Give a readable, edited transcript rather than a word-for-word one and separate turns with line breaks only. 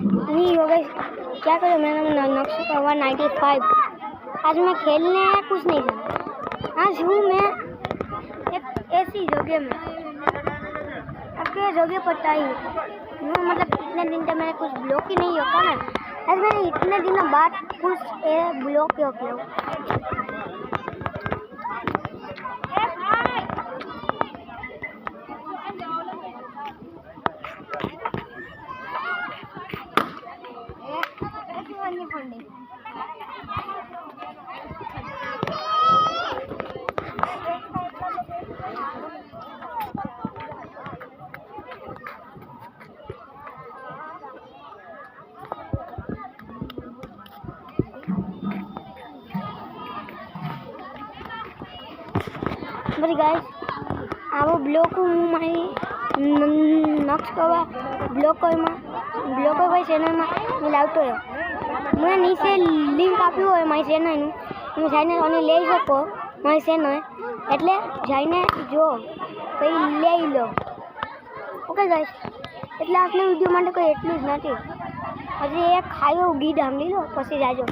नहीं हो गई। क्या करूँ, मेरा नक्शा का 195। आज मैं खेलने कुछ नहीं था। आज हूँ मैं एक ऐसी जगह में, आपके जगह पता ही हूँ। मतलब इतने दिन तक मैंने कुछ ब्लॉक ही नहीं होता ना। आज मैंने इतने दिनों बाद कुछ ब्लॉक हो गया। बड़ी गाइस आવો બ્લોક હું મારી નક્ષ કરવા બ્લોક ભાઈ ચેનલમાં હું લાવતો હોય। મને નીચે લિંક આપ્યું હોય મારી ચેનલનું, તમે જઈને અને લઈ શકો મારી ચેનલ, એટલે જઈને જો કંઈ લઈ લો। ઓકે ગાઈસ, એટલે આજના વિડીયો માટે કોઈ એટલું જ નથી। હજી એક ખાયો ગીત સાંભળી લો પછી જાજો।